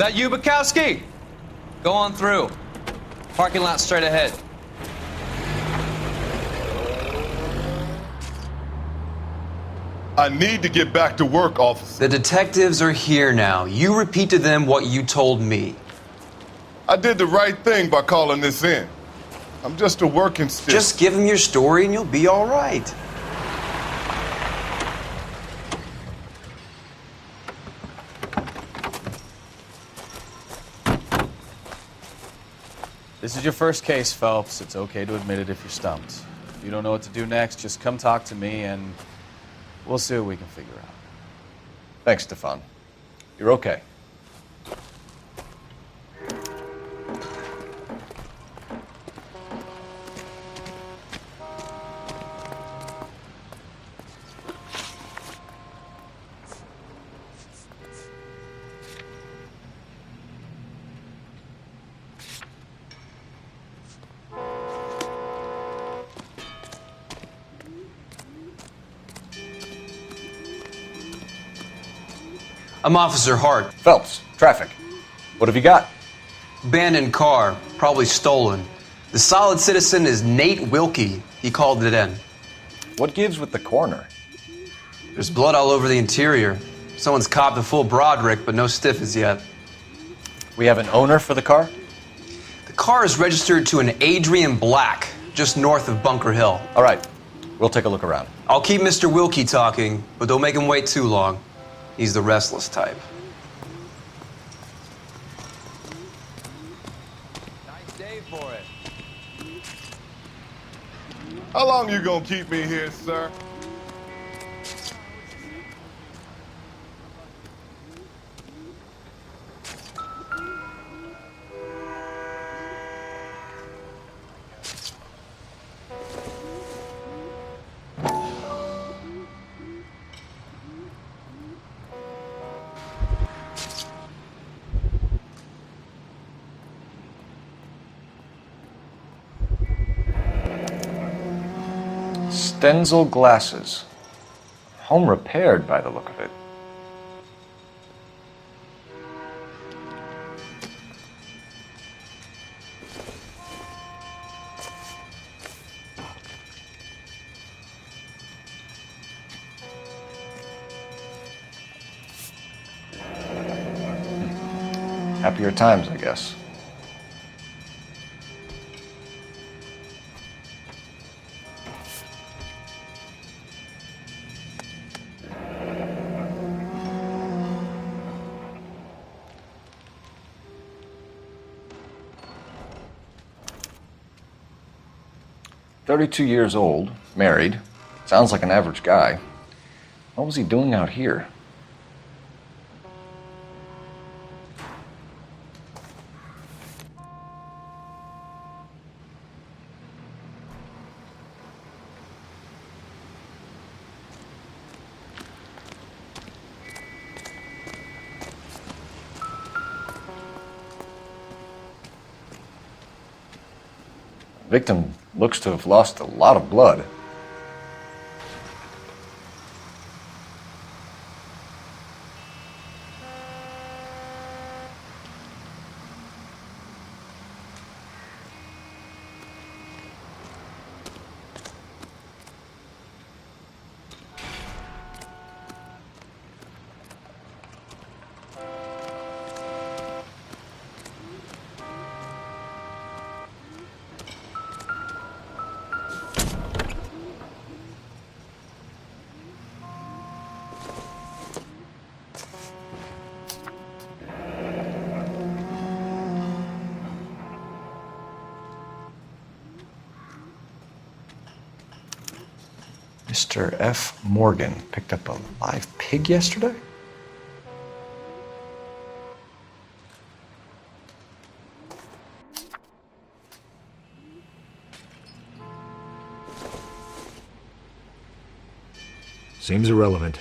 that you, Bukowski? Go on through. Parking lot straight ahead. I need to get back to work, officer. The detectives are here now. You repeat to them what you told me. I did the right thing by calling this in. I'm just a working stick. Just give them your story and you'll be all right. This is your first case, Phelps. It's okay to admit it if you're stumped. If you don't know what to do next, just come talk to me and we'll see what we can figure out. Thanks, Stefan. You're okay. I'm Officer Hart. Phelps, traffic. What have you got? Abandoned car, probably stolen. The solid citizen is Nate Wilkie. He called it in. What gives with the coroner? There's blood all over the interior. Someone's copped a full Broderick, but no stiff as yet. We have an owner for the car? The car is registered to an Adrian Black, just north of Bunker Hill. All right, we'll take a look around. I'll keep Mr. Wilkie talking, but don't make him wait too long. He's the restless type. Nice day for it. How long you gonna keep me here, sir? Stenzel glasses. Home repaired by the look of it. Happier times, I guess. "32 years old, married. Sounds like an average guy. What was he doing out here?" Victim looks to have lost a lot of blood. Mr. F. Morgan picked up a live pig yesterday? Seems irrelevant.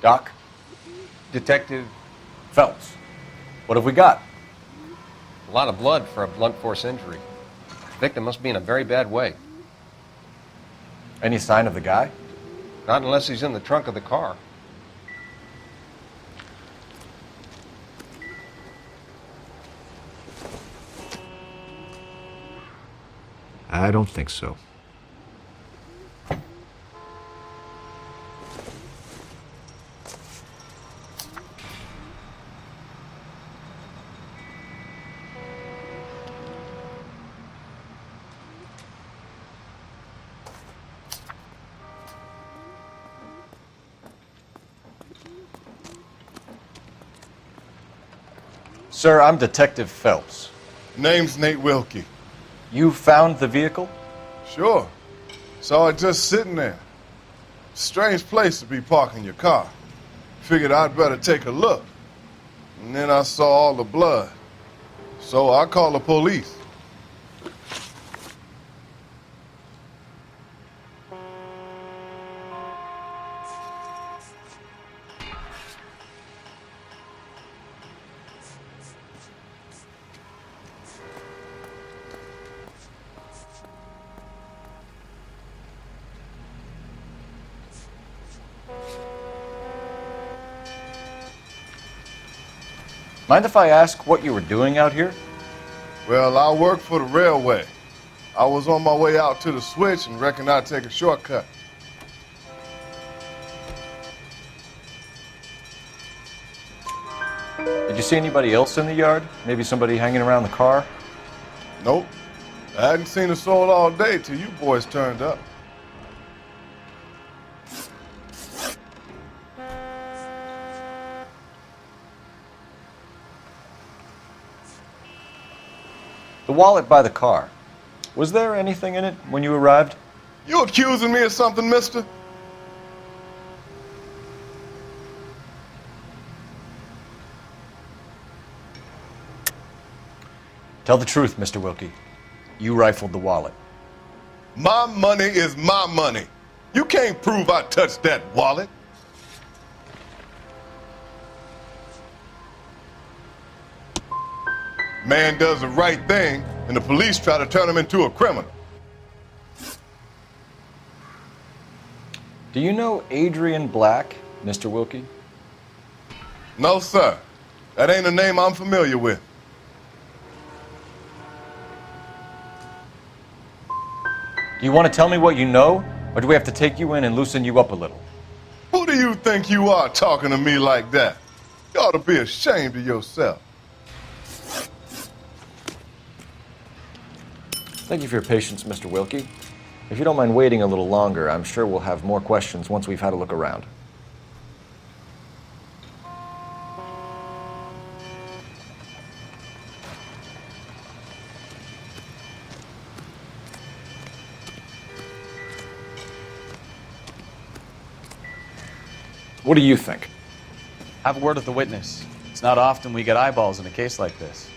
Doc? Detective, Phelps. What have we got? a lot of blood for a blunt force injury. The victim must be in a very bad way. Any sign of the guy? Not unless he's in the trunk of the car. I don't think so. Sir, I'm Detective Phelps. Name's Nate Wilkie. You found the vehicle? Sure. Saw it just sitting there. Strange place to be parking your car. Figured I'd better take a look. And then I saw all the blood. So I called the police. Mind if I ask what you were doing out here? Well, I work for the railway. I was on my way out to the switch and reckoned I'd take a shortcut. Did you see anybody else in the yard? Maybe somebody hanging around the car? Nope. I hadn't seen a soul all day till you boys turned up. The wallet by the car. Was there anything in it when you arrived? You accusing me of something, mister? Tell the truth, Mr. Wilkie. You rifled the wallet. My money is my money. You can't prove I touched that wallet. Man does the right thing, and the police try to turn him into a criminal. Do you know Adrian Black, Mr. Wilkie? No, sir. That ain't a name I'm familiar with. Do you want to tell me what you know, or do we have to take you in and loosen you up a little? Who do you think you are talking to me like that? You ought to be ashamed of yourself. Thank you for your patience, Mr. Wilkie. If you don't mind waiting a little longer, I'm sure we'll have more questions once we've had a look around. What do you think? Have a word with the witness. It's not often we get eyeballs in a case like this.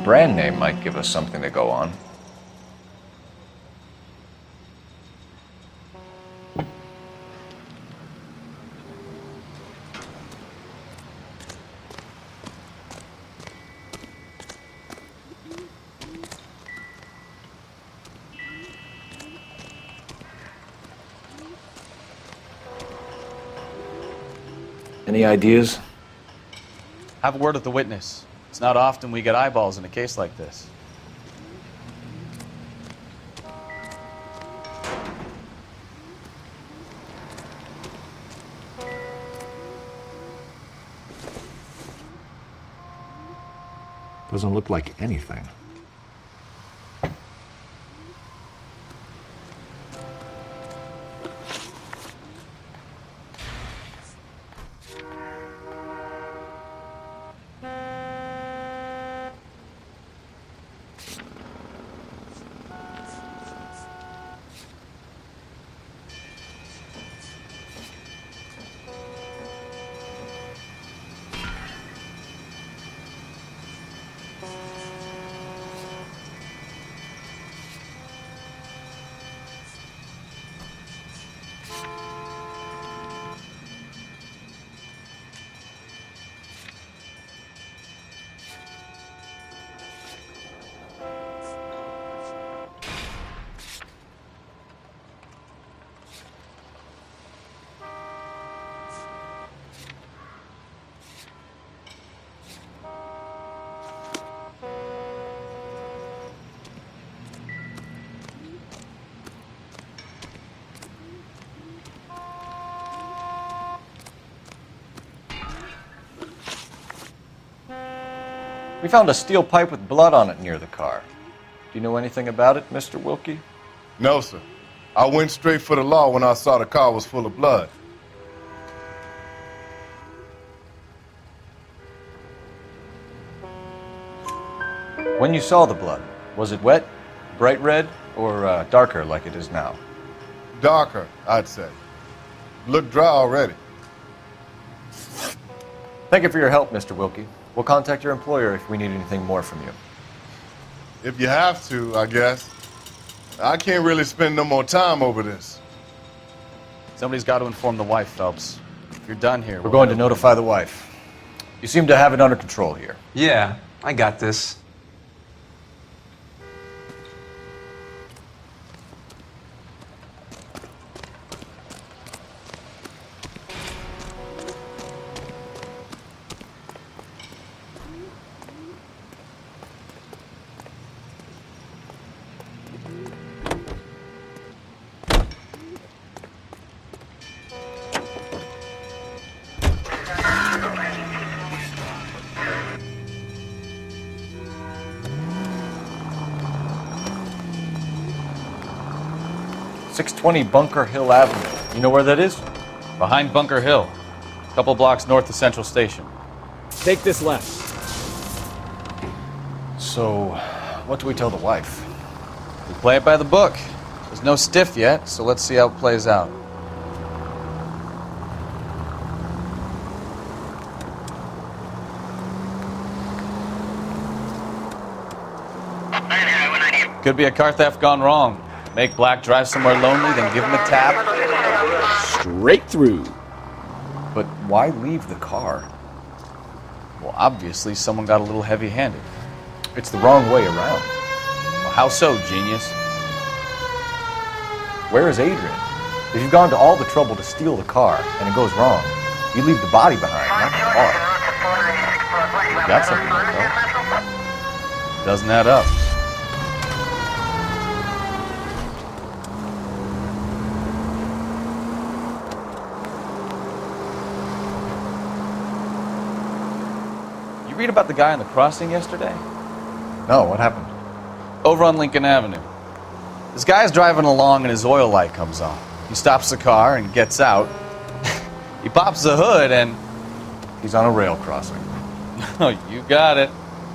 Brand name might give us something to go on. Any ideas? Have a word with the witness. It's not often we get eyeballs in a case like this. Doesn't look like anything. We found a steel pipe with blood on it near the car. Do you know anything about it, Mr. Wilkie? No, sir. I went straight for the law when I saw the car was full of blood. When you saw the blood, was it wet, bright red, or darker like it is now? Darker, I'd say. Looked dry already. Thank you for your help, Mr. Wilkie. We'll contact your employer if we need anything more from you. If you have to, I guess. I can't really spend no more time over this. Somebody's got to inform the wife, Phelps. If you're done here, We're going to notify the wife. You seem to have it under control here. Yeah, I got this. .620 Bunker Hill Avenue. You know where that is? Behind Bunker Hill, a couple blocks north of Central Station. Take this left. So, what do we tell the wife? We play it by the book. There's no stiff yet, so let's see how it plays out. Could be a car theft gone wrong. Make Black drive somewhere lonely, then give him a tap. Straight through. But why leave the car? Well, obviously, someone got a little heavy-handed. It's the wrong way around. Well, how so, genius? Where is Adrian? If you've gone to all the trouble to steal the car and it goes wrong, you leave the body behind, not the car. Got something like that. Doesn't add up. Read about the guy on the crossing yesterday? No, what happened? Over on Lincoln Avenue. This guy's driving along and his oil light comes on. He stops the car and gets out. He pops the hood and... He's on a rail crossing. Oh, you got it.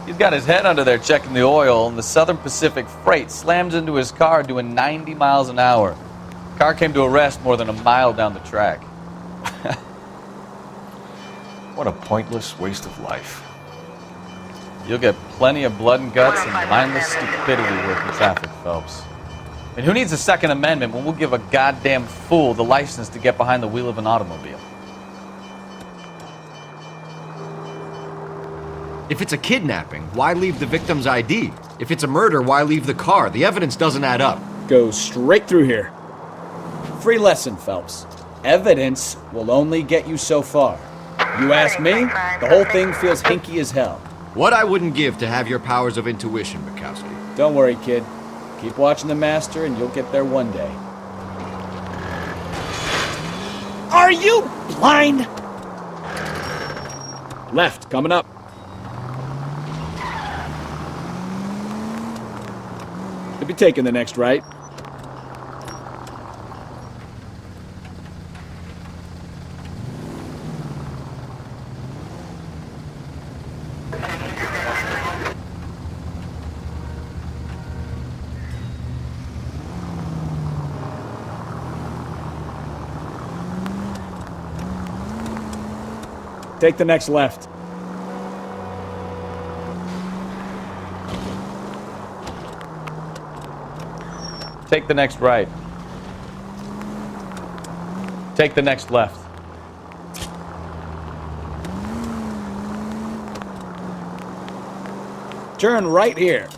He's got his head under there checking the oil, and the Southern Pacific Freight slams into his car doing 90 miles an hour. The car came to a rest more than a mile down the track. What a pointless waste of life. You'll get plenty of blood and guts and mindless stupidity working traffic, Phelps. I mean, who needs a Second Amendment when we'll give a goddamn fool the license to get behind the wheel of an automobile? If it's a kidnapping, why leave the victim's ID? If it's a murder, why leave the car? The evidence doesn't add up. Go straight through here. Free lesson, Phelps. Evidence will only get you so far. You ask me, the whole thing feels hinky as hell. What I wouldn't give to have your powers of intuition, Bukowski. Don't worry, kid. Keep watching the master and you'll get there one day. Are you blind? Left, coming up. You'll be taking the next right. Take the next left. Take the next right. Take the next left. Turn right here.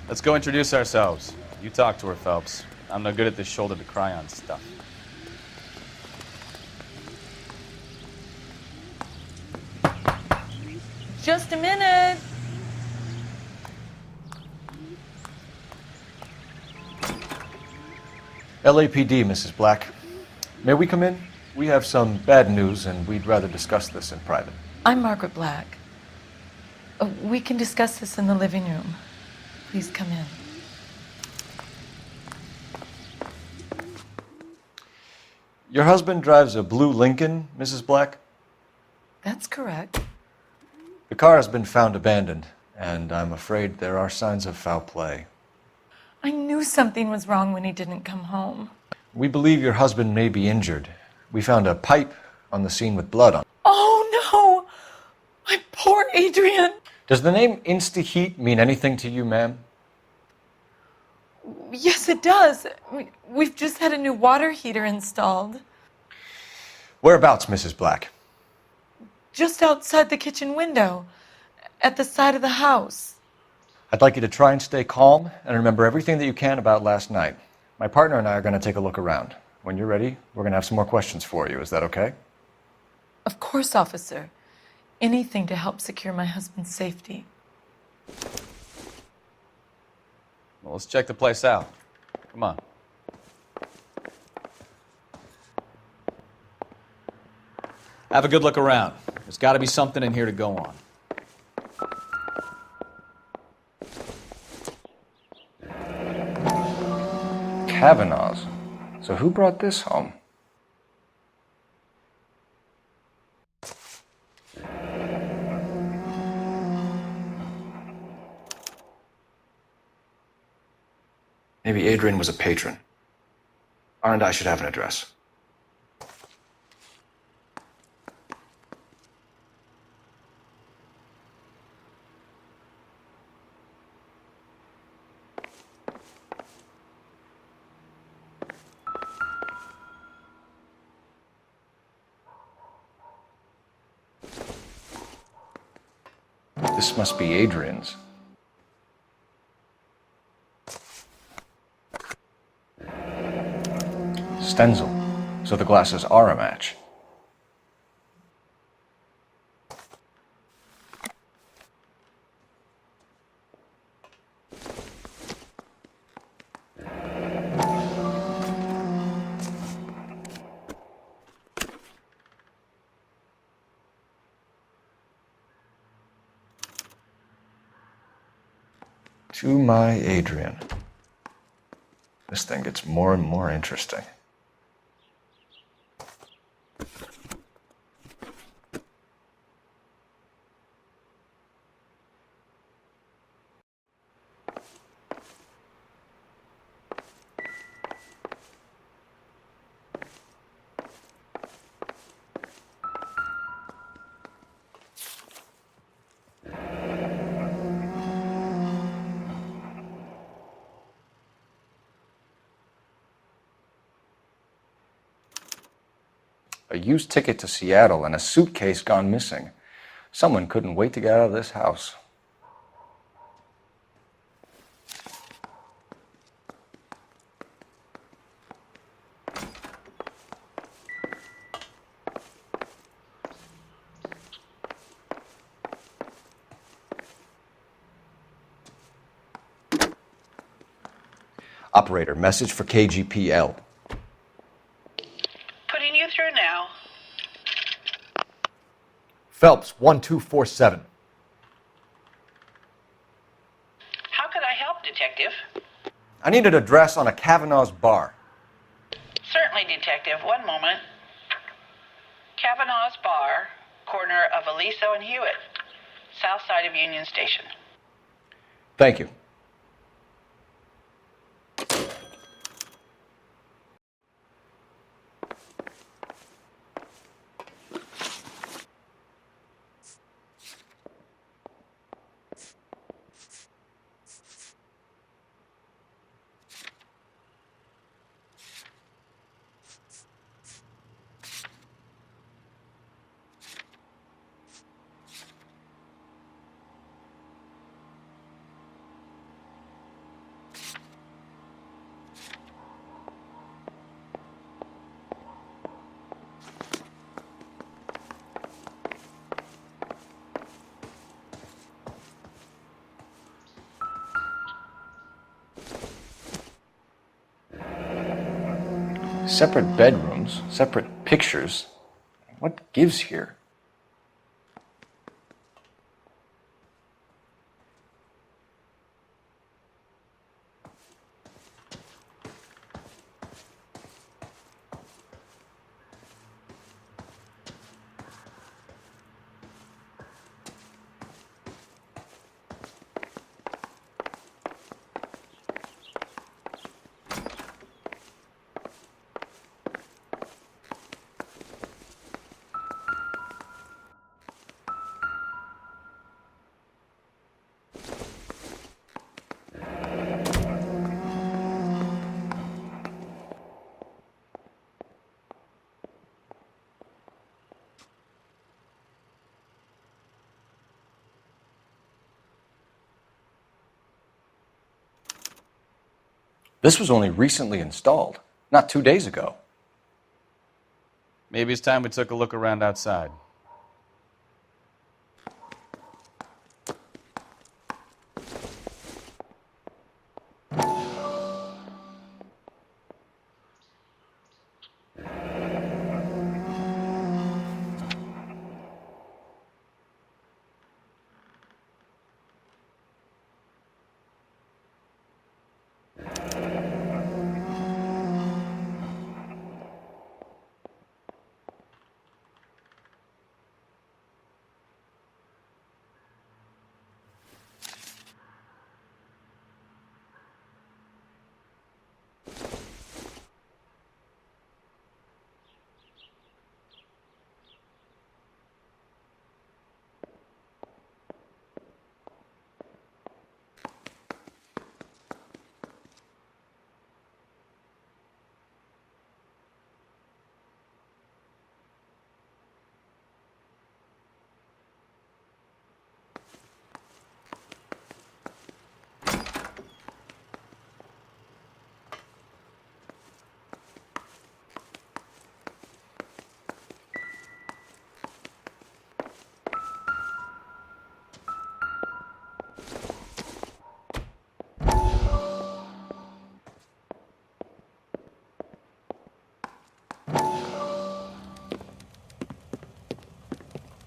Let's go introduce ourselves. You talk to her, Phelps. I'm no good at this shoulder to cry on stuff. Just a minute. LAPD, Mrs. Black. May we come in? We have some bad news, and we'd rather discuss this in private. I'm Margaret Black. We can discuss this in the living room. Please come in. Your husband drives a blue Lincoln, Mrs. Black? That's correct. The car has been found abandoned, and I'm afraid there are signs of foul play. I knew something was wrong when he didn't come home. We believe your husband may be injured. We found a pipe on the scene with blood on it. Oh, no! My poor Adrian! Does the name Insta-Heat mean anything to you, ma'am? Yes, it does. We've just had a new water heater installed. Whereabouts, Mrs. Black? Just outside the kitchen window, at the side of the house. I'd like you to try and stay calm and remember everything that you can about last night. My partner and I are going to take a look around. When you're ready, we're going to have some more questions for you. Is that okay? Of course, officer. Anything to help secure my husband's safety. Well, let's check the place out. Come on. Have a good look around. There's got to be something in here to go on. Kavanaugh's. So who brought this home? Maybe Adrian was a patron. R&I should have an address. This must be Adrian's. Stencil, so the glasses are a match. To my Adrian. This thing gets more and more interesting. A used ticket to Seattle and a suitcase gone missing. Someone couldn't wait to get out of this house. Operator, message for KGPL. Putting you through now. Phelps, 1247. How could I help, Detective? I need an address on a Kavanaugh's bar. Certainly, Detective. One moment. Kavanaugh's Bar, corner of Aliso and Hewitt, south side of Union Station. Thank you. Separate bedrooms, separate pictures. What gives here? This was only recently installed, not 2 days ago. Maybe it's time we took a look around outside.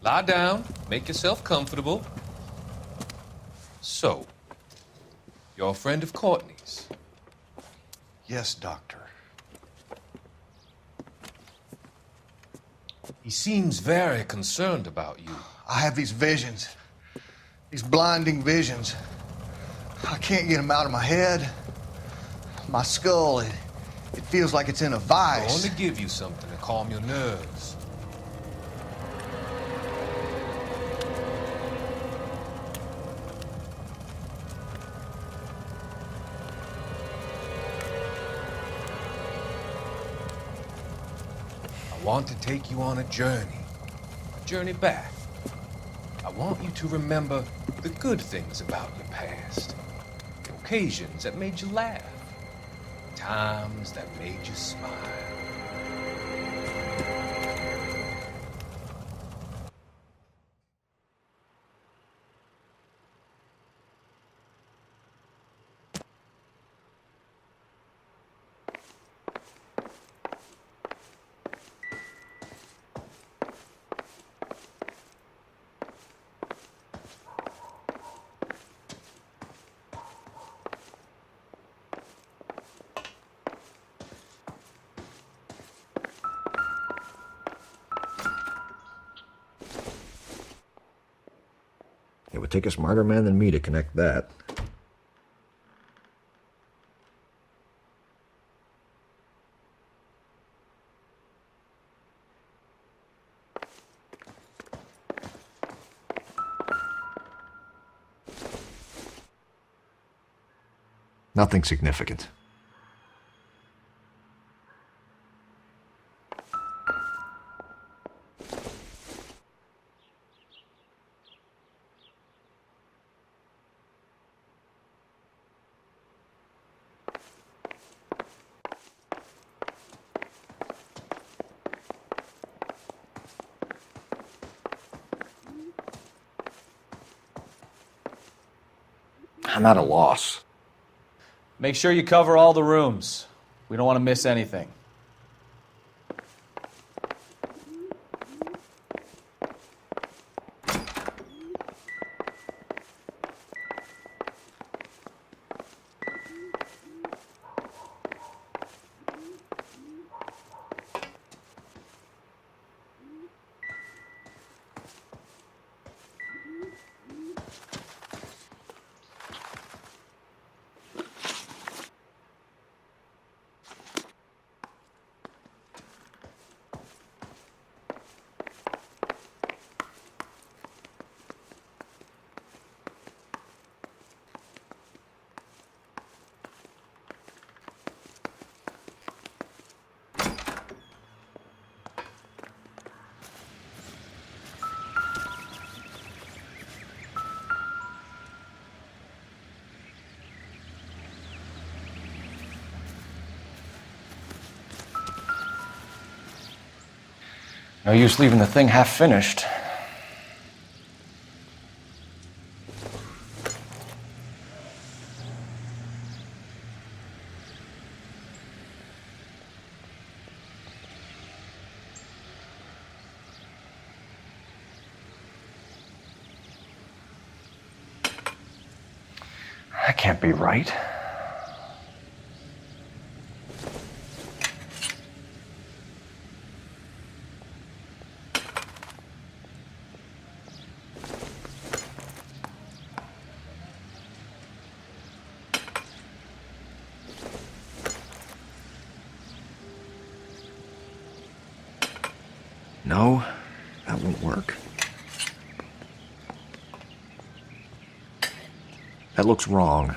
Lie down, make yourself comfortable. So, you're a friend of Courtney's? Yes, Doctor. He seems very concerned about you. I have these visions. These blinding visions. I can't get them out of my head. My skull, it feels like it's in a I vice. want to give you something to calm your nerves. I want to take you on a journey back. I want you to remember the good things about your past, the occasions that made you laugh, times that made you smile. It would take a smarter man than me to connect that. Nothing significant. I'm at a loss. Make sure you cover all the rooms. We don't want to miss anything. No use leaving the thing half finished. That can't be right. No, that won't work. That looks wrong.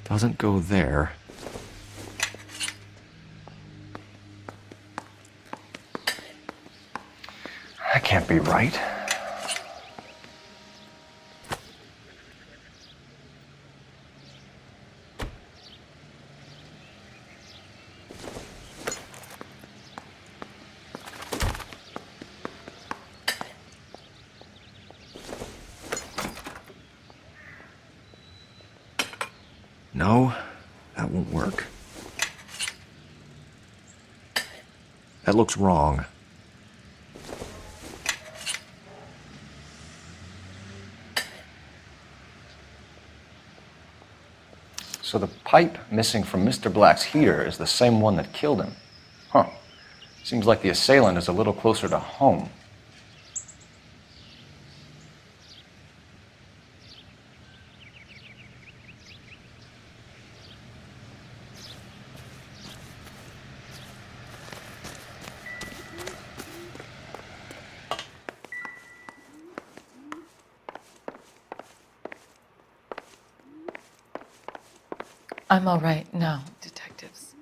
Doesn't go there. That can't be right. No, that won't work. That looks wrong. So the pipe missing from Mr. Black's heater is the same one that killed him. Huh. Seems like the assailant is a little closer to home. I'm all right now, detectives.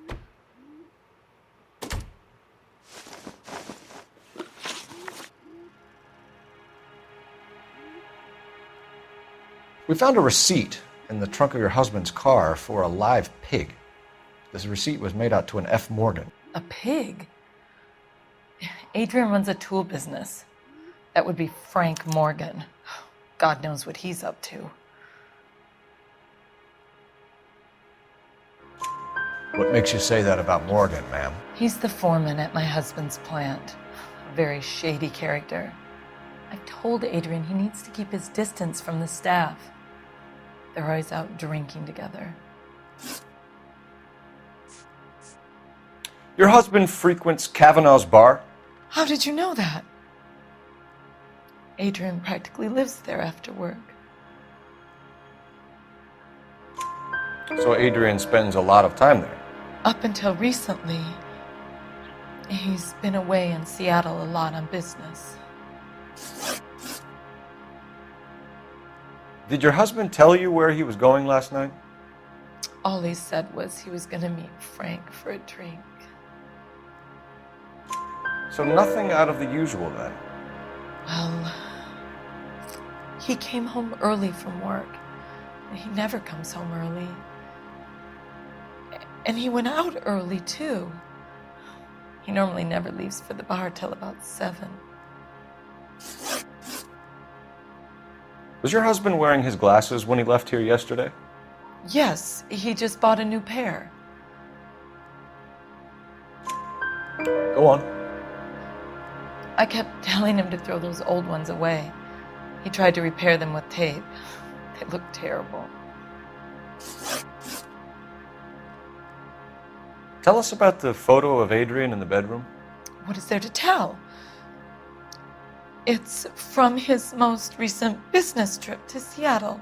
We found a receipt in the trunk of your husband's car for a live pig. This receipt was made out to an F. Morgan. A pig? Adrian runs a tool business. That would be Frank Morgan. God knows what he's up to. What makes you say that about Morgan, ma'am? He's the foreman at my husband's plant. A very shady character. I've told Adrian he needs to keep his distance from the staff. They're always out drinking together. Your husband frequents Kavanaugh's bar? How did you know that? Adrian practically lives there after work. So Adrian spends a lot of time there? Up until recently, he's been away in Seattle a lot on business. Did your husband tell you where he was going last night? All he said was he was going to meet Frank for a drink. So nothing out of the usual then? Well, he came home early from work. He never comes home early. And he went out early, too. He normally never leaves for the bar till about 7. Was your husband wearing his glasses when he left here yesterday? Yes, he just bought a new pair. Go on. I kept telling him to throw those old ones away. He tried to repair them with tape. They looked terrible. Tell us about the photo of Adrian in the bedroom. What is there to tell? It's from his most recent business trip to Seattle.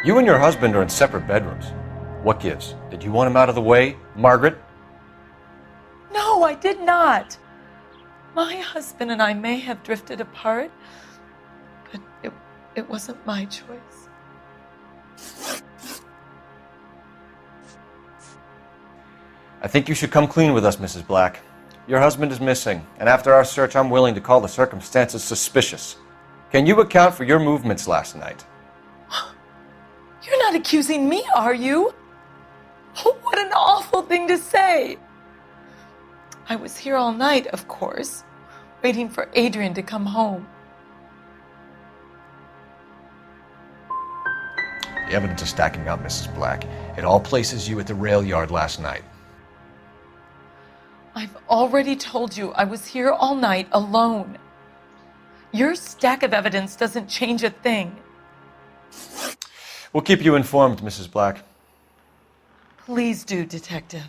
You and your husband are in separate bedrooms. What gives? Did you want him out of the way, Margaret? No, I did not. My husband and I may have drifted apart, but it wasn't my choice. I think you should come clean with us, Mrs. Black. Your husband is missing, and after our search, I'm willing to call the circumstances suspicious. Can you account for your movements last night? You're not accusing me, are you? Oh, what an awful thing to say. I was here all night, of course, waiting for Adrian to come home. The evidence is stacking up, Mrs. Black. It all places you at the rail yard last night. I've already told you I was here all night alone. Your stack of evidence doesn't change a thing. We'll keep you informed, Mrs. Black. Please do, Detective.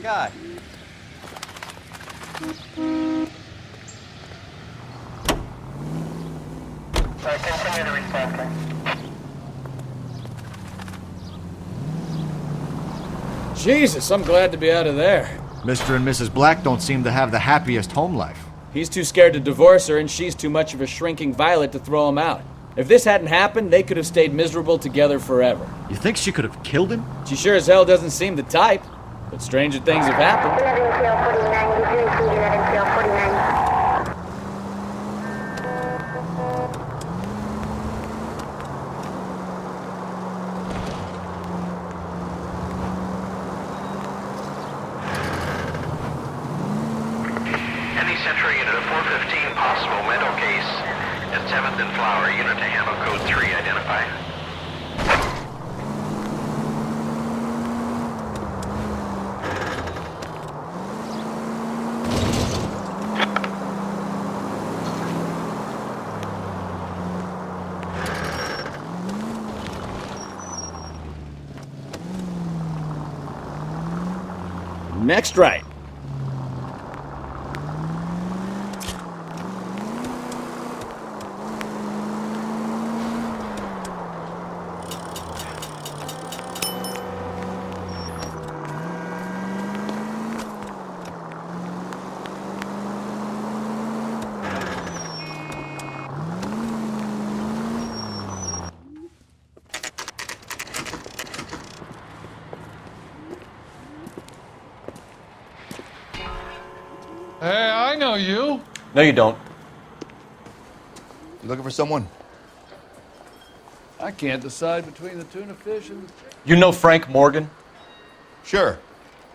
Guy. Continue to respond. Jesus, I'm glad to be out of there. Mr. and Mrs. Black don't seem to have the happiest home life. He's too scared to divorce her, and she's too much of a shrinking violet to throw him out. If this hadn't happened, they could have stayed miserable together forever. You think she could have killed him? She sure as hell doesn't seem the type. But stranger things have happened. Entry unit of 415, possible mental case at 7th and Flower. Unit to handle code 3, identify. Next right. Hey, I know you. No, you don't. You looking for someone? I can't decide between the tuna fish and... You know Frank Morgan? Sure.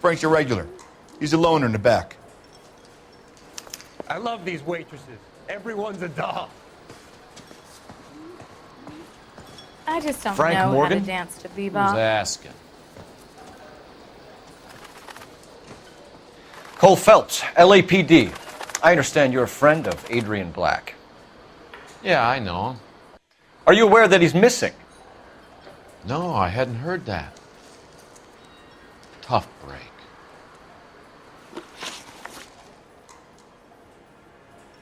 Frank's your regular. He's a loner in the back. I love these waitresses. Everyone's a doll. I just don't Frank know Morgan? how to dance to Who's bebop. asking? Cole Phelps, LAPD. I understand you're a friend of Adrian Black. Yeah, I know him. Are you aware that he's missing? No, I hadn't heard that. Tough break.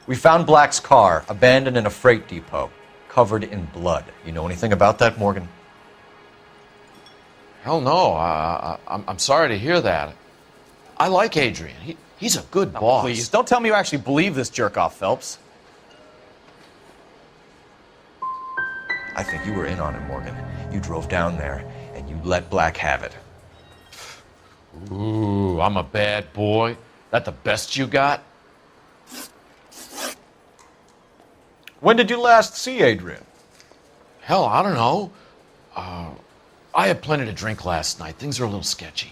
We found Black's car abandoned in a freight depot, covered in blood. You know anything about that, Morgan? Hell no. I'm sorry to hear that. I like Adrian. He's a good boss. Please, don't tell me you actually believe this jerk-off, Phelps. I think you were in on it, Morgan. You drove down there, and you let Black have it. Ooh, I'm a bad boy. That the best you got? When did you last see Adrian? Hell, I don't know. I had plenty to drink last night. Things are a little sketchy.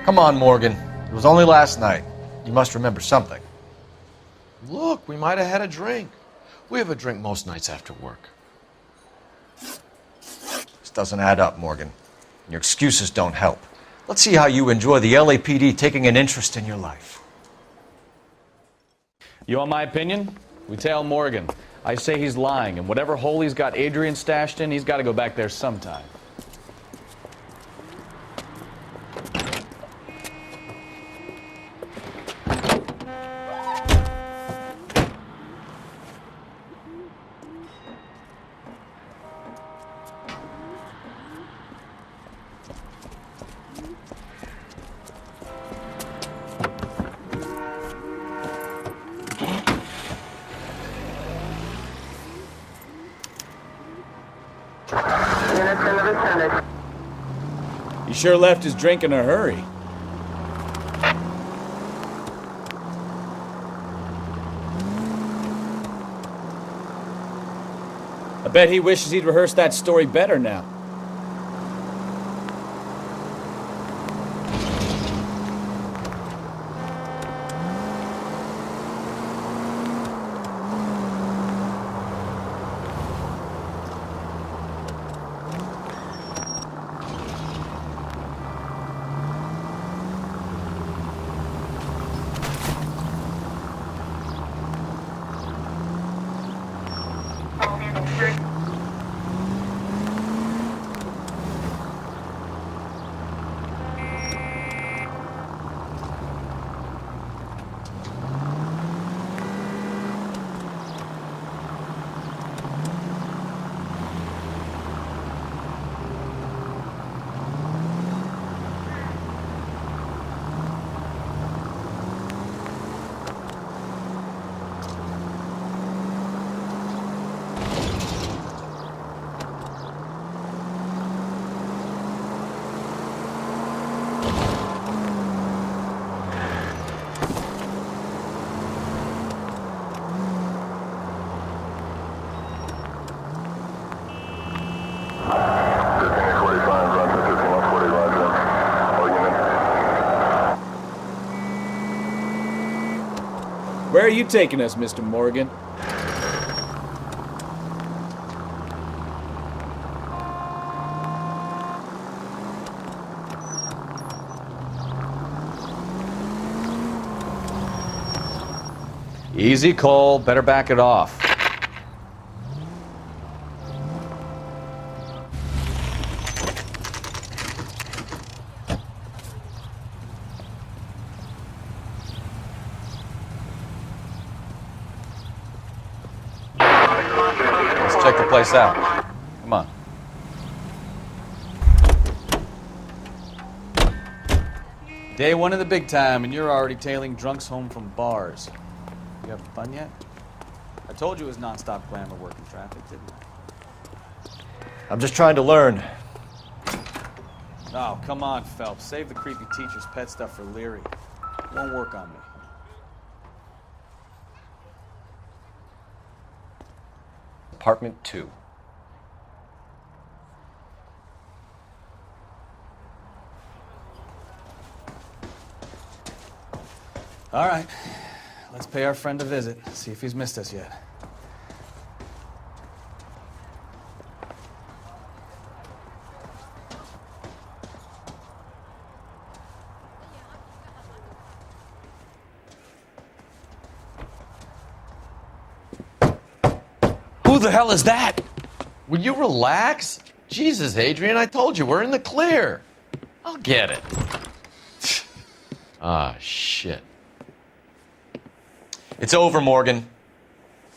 Come on, Morgan. It was only last night. You must remember something. Look, we might have had a drink. We have a drink most nights after work. This doesn't add up, Morgan. Your excuses don't help. Let's see how you enjoy the LAPD taking an interest in your life. You want my opinion? We tail Morgan. I say he's lying, and whatever hole he's got Adrian stashed in, he's got to go back there sometime. He sure left his drink in a hurry. I bet he wishes he'd rehearsed that story better now. Where are you taking us, Mr. Morgan? Easy, Cole. Better back it off. Let's check the place out. Come on. Day one of the big time, and you're already tailing drunks home from bars. You having fun yet? I told you it was non-stop glamour working traffic, didn't I? I'm just trying to learn. Oh, come on, Phelps. Save the creepy teacher's pet stuff for Leary. It won't work on me. Apartment 2. All right. Let's pay our friend a visit, see if he's missed us yet. Who the hell is that? Will you relax? Jesus, Adrian, I told you, we're in the clear. I'll get it. Ah, shit. It's over, Morgan.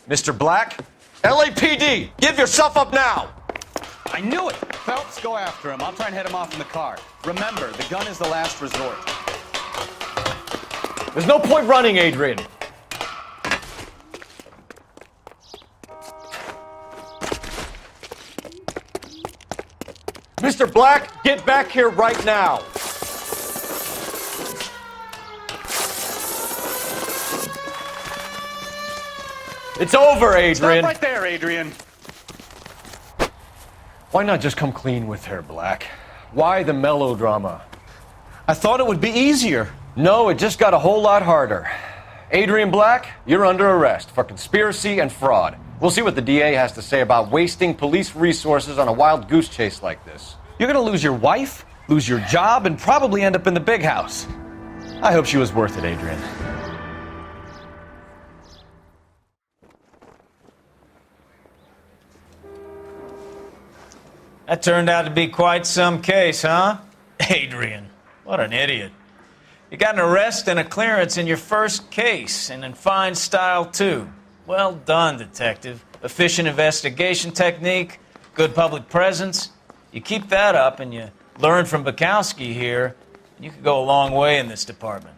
Mr. Black, LAPD, give yourself up now! I knew it! Phelps, go after him. I'll try and head him off in the car. Remember, the gun is the last resort. There's no point running, Adrian. Mr. Black, get back here right now. It's over, Adrian. Stop right there, Adrian. Why not just come clean with her, Black? Why the melodrama? I thought it would be easier. No, it just got a whole lot harder. Adrian Black, you're under arrest for conspiracy and fraud. We'll see what the DA has to say about wasting police resources on a wild goose chase like this. You're gonna lose your wife, lose your job, and probably end up in the big house. I hope she was worth it, Adrian. That turned out to be quite some case, huh? Adrian, what an idiot. You got an arrest and a clearance in your first case, and in fine style, too. Well done, detective. Efficient investigation technique, good public presence. You keep that up and you learn from Bukowski here, you could go a long way in this department.